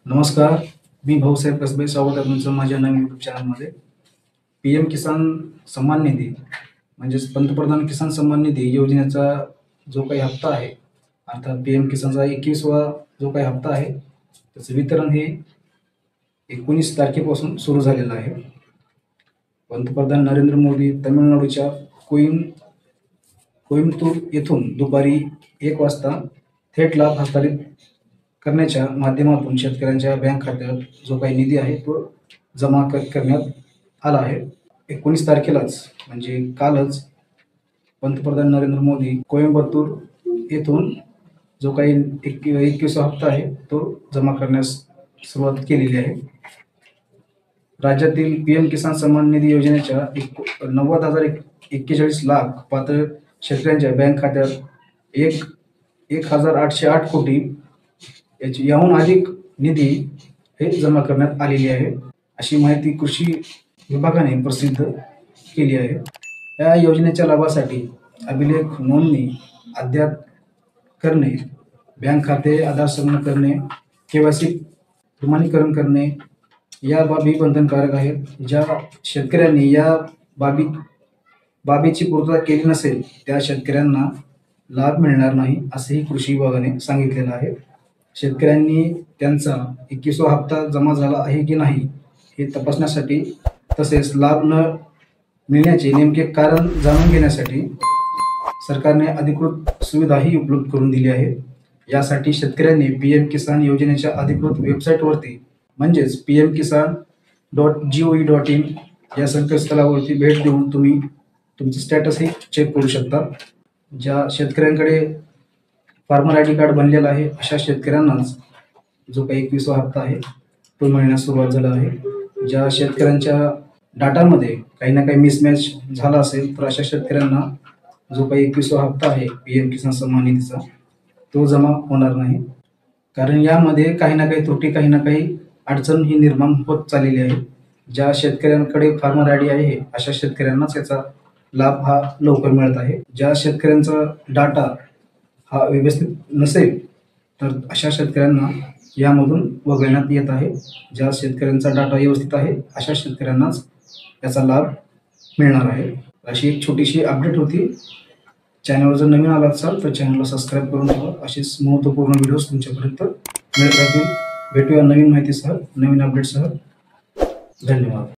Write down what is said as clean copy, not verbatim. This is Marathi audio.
नमस्कार, मी भाऊसाहेब कसबे. स्वागत आहे तुमचं माझ्या नवीन यूट्यूब चॅनलमध्ये. PM किसान सन्मान निधी म्हणजेच पंतप्रधान किसान सन्मान निधी योजनेचा जो काही हप्ता आहे, अर्थात PM किसानचा 21वा जो काही हप्ता आहे, त्याचं वितरण हे 19 तारखेपासून सुरू झालेलं आहे. पंतप्रधान नरेंद्र मोदी तमिळनाडूच्या कोइंबतूर येथून दुपारी 1 वाजता थेट लाभ हस्तांतरित करण्याच्या माध्यमातून शेतकऱ्यांच्या बँक खात्यात जो काही निधी आहे तो जमा करण्यात आला आहे. 19 तारखेलाच म्हणजे कालच पंतप्रधान नरेंद्र मोदी कोइंबतूर येथून जो काही 21वा हप्ता आहे तो जमा करण्यास सुरुवात केलेली आहे. राज्यातील PM किसान सन्मान निधी योजनेच्या 90,041 लाख पात्र शेतकऱ्यांच्या बँक खात्यात 1,808 कोटी याहून अधिक निधी हे जमा करण्यात आलेली आहे, अशी माहिती कृषी विभागाने प्रसिद्ध केली आहे. या योजनेच्या लाभासाठी अभिलेख नोंदणी अद्ययावत करणे, बँक खाते आधार संलग्न करणे, KYC प्रमाणीकरण करणे या बाबी बंधनकारक आहेत. ज्या शेतकऱ्यांनी या बाबीची पूर्तता केली नसेल त्या शेतकऱ्यांना लाभ मिळणार नाही, असेही कृषी विभागाने सांगितलेलं आहे. शेतकऱ्यांनी त्यांचा 21वा हप्ता जमा झाला आहे की नाही हे तपासण्यासाठी तसेच लाभ न मिळण्याचे नेमके कारण जाणून घेण्यासाठी सरकारने अधिकृत सुविधाही उपलब्ध करून दिली आहे. यासाठी शेतकऱ्यांनी PM किसान योजनेच्या अधिकृत वेबसाईटवरती म्हणजेच pmkisan.gov.in या संकेतस्थळावरती भेट देऊन तुम्ही तुमचं स्टॅटसही चेक करू शकता. ज्या शेतकऱ्यांकडे फार्मर ID कार्ड बनलेला आहे अशा शेतकऱ्यांनाच जो काही 21वा हप्ता आहे तो मिळण्यास सुरुवात झाला आहे. ज्या शेतकऱ्यांच्या डाटामध्ये काही ना काही मिसमॅच झाला असेल तर अशा शेतकऱ्यांना जो काही 21वा हप्ता आहे PM किसान सन्मान निधीचा तो जमा होणार नाही, कारण यामध्ये काही ना काही त्रुटी, काही ना काही अडचण ही निर्माण होत चाललेली आहे. ज्या शेतकऱ्यांकडे फार्मर ID आहे अशा शेतकऱ्यांनाच याचा लाभ हा लवकर मिळत आहे. ज्या शेतकऱ्यांचा डाटा हा व्यवस्थित नसेल तर अशा शेतकऱ्यांना यामधून वगळण्यात येत आहे. ज्या शेतकऱ्यांचा डाटा व्यवस्थित आहे अशा शेतकऱ्यांनाच याचा लाभ मिळणार आहे. अशी एक छोटीशी अपडेट होती. चॅनलवर जर नवीन आला असाल तर चॅनलला सबस्क्राईब करून ठेवा. असेच महत्त्वपूर्ण व्हिडिओज तुमच्यापर्यंत मिळत राहतील. भेटूया नवीन माहितीसह, नवीन अपडेटसह. धन्यवाद.